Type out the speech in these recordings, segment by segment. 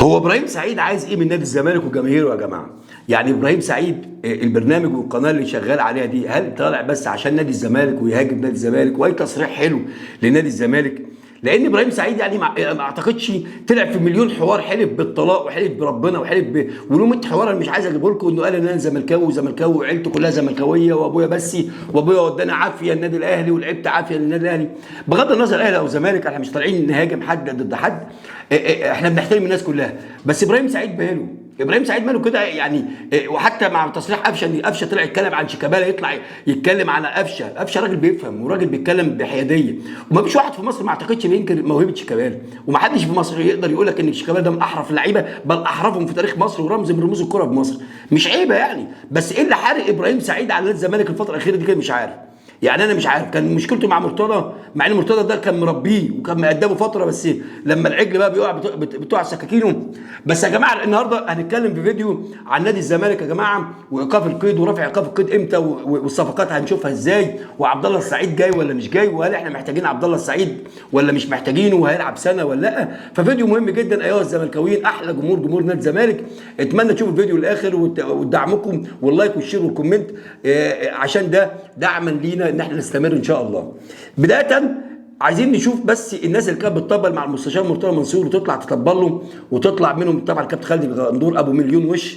هو ابراهيم سعيد عايز ايه من نادي الزمالك وجماهيره يا جماعه؟ يعني ابراهيم سعيد البرنامج والقناه اللي شغال عليها دي هل طالع بس عشان نادي الزمالك ويهاجم نادي الزمالك واي تصريح حلو لنادي الزمالك؟ لان ابراهيم سعيد يعني ما اعتقدش طلع في مليون حوار، حلف بالطلاق وحلف بربنا وحلف ولو 100 حوار انا مش عايز اجيبه لكم، انه قال ان انا زملكاوي وزملكاوي وعيلته كلها زملكاويه وابويا بسي وابويا وداني عافيه النادي الاهلي ولعبت عافيه للنادي الاهلي. بغض النظر اهلي او زمالك احنا مش طالعين نهاجم حد ضد حد، احنا بنحترم الناس كلها. بس ابراهيم سعيد ماله؟ ابراهيم سعيد ماله كده يعني؟ وحتى مع تصريح قفشه ان قفشه طلع يتكلم عن شيكابالا يطلع يتكلم عن قفشه راجل بيفهم وراجل بيتكلم بحياديه، وما فيش واحد في مصر ما اعتقدش بينكر موهبه شيكابالا، ومحدش في مصر يقدر يقول لك ان شيكابالا ده من احرف اللعيبه بل احرفهم في تاريخ مصر ورمز من رموز الكره في مصر. مش عيبه يعني، بس ايه اللي حارق ابراهيم سعيد على نادي الزمالك الفتره الاخيره دي كده؟ مش عارف يعني. انا مش عارف كان مشكلته مع مرتضى، مع ان مرتضى ده كان مربيه وكان مقدمه فتره، بس لما العجل بقى بيقع بتوع سكاكينه. بس يا جماعه النهارده هنتكلم في فيديو عن نادي الزمالك يا جماعه، وايقاف القيد ورفع ايقاف القيد امتى، والصفقات هنشوفها ازاي، وعبد الله السعيد جاي ولا مش جاي، وهل احنا محتاجين عبد الله السعيد ولا مش محتاجينه، وهيلعب سنه ولا لا. ففيديو مهم جدا ايها الزملكاويين، احلى جمهور نادي الزمالك. اتمنى تشوفوا الفيديو للاخر ودعمكم واللايك والشير والكومنت، عشان ده دعما لينا ان احنا نستمر ان شاء الله. بدايه عايزين نشوف بس الناس اللي كانت بتطبل مع المستشار مرتضى منصور وتطلع تطبل له، وتطلع منهم طبعا الكابتن خالد الغندور ابو مليون وش،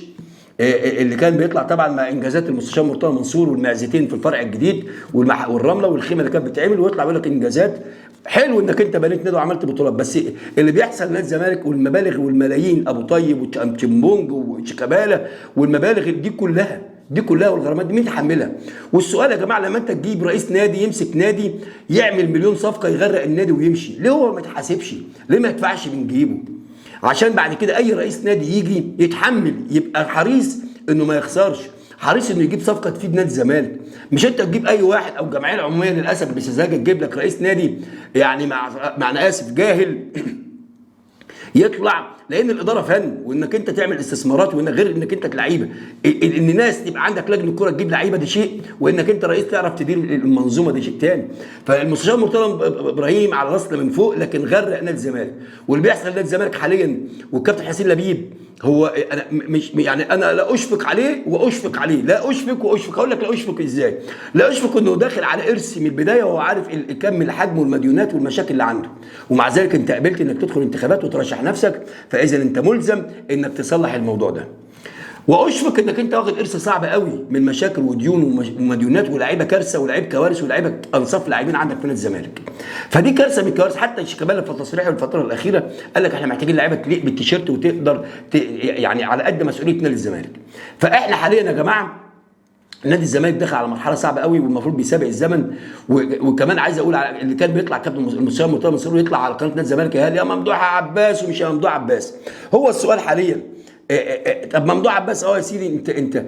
اللي كان بيطلع طبعا مع انجازات المستشار مرتضى منصور والمعزتين في الفرع الجديد والرمله والخيمه اللي كانت بتتعمل، ويطلع يقول لك انجازات حلو انك انت بنيت نادي وعملت بطولات. بس اللي بيحصل لنادي الزمالك والمبالغ والملايين، ابو طيب وتشيمبونج وشيكابالا والمبالغ دي كلها والغرامات دي مين تحملها؟ والسؤال يا جماعه، لما انت تجيب رئيس نادي يمسك نادي يعمل مليون صفقه يغرق النادي ويمشي، ليه هو ما يتحاسبش؟ ليه ما يدفعش من جيبه؟ عشان بعد كده اي رئيس نادي يجي يتحمل، يبقى حريص انه ما يخسرش، حريص انه يجيب صفقه تفيد نادي الزمالك. مش انت تجيب اي واحد او الجمعيه العموميه للاسف بسذاجه تجيب لك رئيس نادي يعني مع انا اسف جاهل يطلع، لان الاداره فن، وانك انت تعمل استثمارات، وان غير انك انت لعيبه، ان ناس تبقى عندك لجنه كوره تجيب لعيبه دي شيء، وانك انت رئيس تعرف تدير المنظومه دي شيء ثاني. فالمستشار مرتضى ابراهيم على راسنا من فوق، لكن غرق نادي الزمالك. واللي بيحصل لنادي الزمالك حاليا والكابتن حسين لبيب، هو انا مش يعني انا لا اشفق عليه واشفق عليه، لا اشفق واشفق. اقول لك لا اشفق ازاي؟ لا اشفق انه داخل على ارث من البدايه وهو عارف كم الحجم والمديونات والمشاكل اللي عنده، ومع ذلك انت قبلت انك تدخل انتخابات وترشح نفسك، فاذا انت ملزم انك تصلح الموضوع ده. واشفق انك انت واخد ارث صعب قوي من مشاكل وديون ومديونات ولاعيبه كارثه ولاعيب كوارث ولاعيبه انصاف لاعبين عندك في نادي الزمالك. فدي كارثه من الكوارث. حتى شيكابالا في تصريحه الفتره الاخيره قال لك احنا محتاجين لعيبه تليق بالتيشيرت وتقدر يعني على قد مسؤوليه نادي الزمالك. فاحنا حاليا يا جماعه نادي الزمالك داخل على مرحله صعبه قوي، والمفروض بيسابق الزمن. وكمان عايز اقول على اللي كان بيطلع كابتن المستشار مرتضى منصور يطلع على قناه نادي الزمالك، هل يا ممدوح عباس ومش يا ممدوح عباس. هو السؤال حاليا طب ممدوح عباس يا سيدي، انت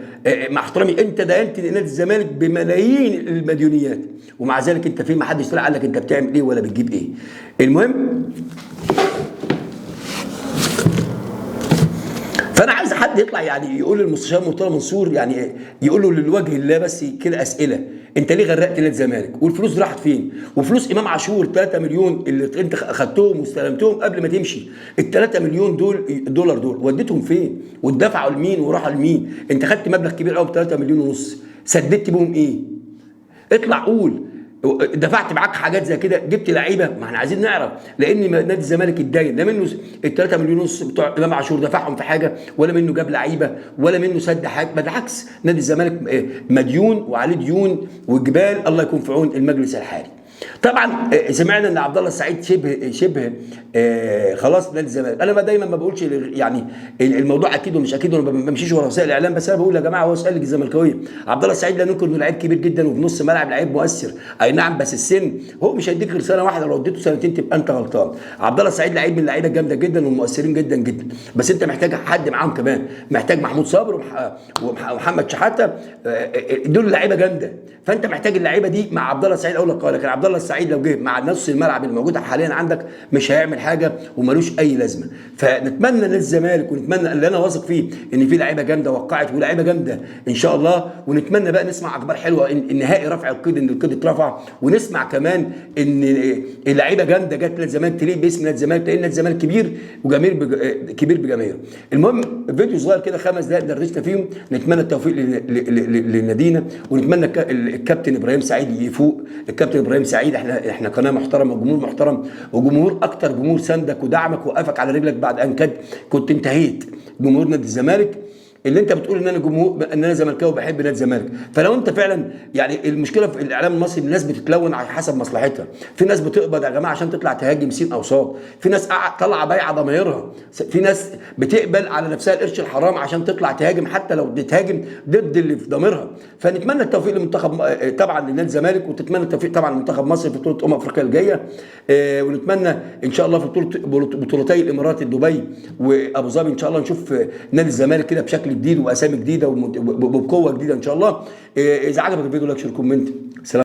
مع احترامي انت داينت نادي الزمالك بملايين المديونيات، ومع ذلك انت فين؟ ما حدش طلع قال لك انت بتعمل ايه ولا بتجيب ايه. المهم، فانا عايز حد يطلع يعني يقول للمستشار مرتضى منصور، يعني يقول له للوجه الله بس كده اسئله، انت ليه غرقت نادي الزمالك؟ والفلوس راحت فين؟ وفلوس امام عاشور 3 مليون اللي انت خدتهم واستلمتهم قبل ما تمشي، ال 3 مليون دولار دول وديتهم فين؟ واتدفعوا لمين وراحوا لمين؟ انت خدت مبلغ كبير قوي ب 3 مليون ونص، سددت بهم ايه؟ اطلع قول. دفعت معاك حاجات زي كده، جبت لعيبه، ما احنا عايزين نعرف، لان نادي الزمالك اتداين، لا منه ال 3 مليون ونص بتوع امام عاشور دفعهم في حاجه، ولا منه جاب لعيبه، ولا منه سد حاجه. بالعكس نادي الزمالك مديون وعليه ديون وجبال، الله يكون في عون المجلس الحالي. طبعا سمعنا ان عبد الله السعيد شبه خلاص نادي الزمالك. انا دايما ما بقولش يعني الموضوع اكيد ومش اكيد، وانا ما بمشيش ورا وسائل الاعلام، بس انا بقول يا جماعه هو سؤال الزملكاويه. عبد الله السعيد لا ننكر انه لعيب كبير جدا وفي نص ملعب لعيب مؤثر، اي نعم، بس السن هو مش هيديك غير سنه واحده، لو اديته سنتين تبقى انت غلطان. عبد الله السعيد لعيب من اللعيبه الجامده جدا والمؤثرين جدا جدا، بس انت محتاج حد معاهم كمان، محتاج محمود صابر ومحمد شحاته، دول لعيبه جامده، فانت محتاج اللعيبه دي مع عبد الله السعيد. اقول لك لكن عبد الله الله السعيد لو جه مع نص الملعب اللي موجود حاليا عندك مش هيعمل حاجه وملوش اي لازمه. فنتمنى نادي الزمالك، ونتمنى اللي انا واثق فيه ان في لعيبه جامده وقعت ولاعيبه جامده ان شاء الله، ونتمنى بقى نسمع اخبار حلوه ان النهائي رفع القيد، ان القيد اترفع، ونسمع كمان ان اللعيبه جامده جت نادي الزمالك تليق باسم نادي الزمالك، لان نادي الزمالك كبير وجماهير كبير بجماهير. المهم فيديو صغير كده 5 دقائق دردشنا فيهم. نتمنى التوفيق لنادينا، ونتمنى الكابتن ابراهيم سعيد يفوق. الكابتن ابراهيم سعيد احنا قناه محترمه وجمهور محترم، وجمهور اكتر جمهور ساندك ودعمك ووقفك على رجلك بعد ان كنت انتهيت. جمهور نادي الزمالك اللي انت بتقول ان انا جمهور، ان انا زملكاوي بحب نادي الزمالك، فلو انت فعلا يعني المشكله في الاعلام المصري الناس بتتلون على حسب مصلحتها. في ناس بتقبض يا جماعه عشان تطلع تهاجم سين او صاد، في ناس طالعه بايعه ضمايرها، في ناس بتقبل على نفسها القرش الحرام عشان تطلع تهاجم حتى لو بتهاجم ضد اللي في ضميرها. فنتمنى التوفيق للمنتخب طبعا لنادي الزمالك، وتتمنى التوفيق طبعا لمنتخب مصر في بطوله افريقيا الجايه، ونتمنى ان شاء الله في بطولتي الامارات دبي وابو ظبي ان شاء الله نشوف نادي الزمالك كده بشكل جديد واسامي جديده وبقوه جديده ان شاء الله. اذا عجبك الفيديو لايك شير كومنت. سلام.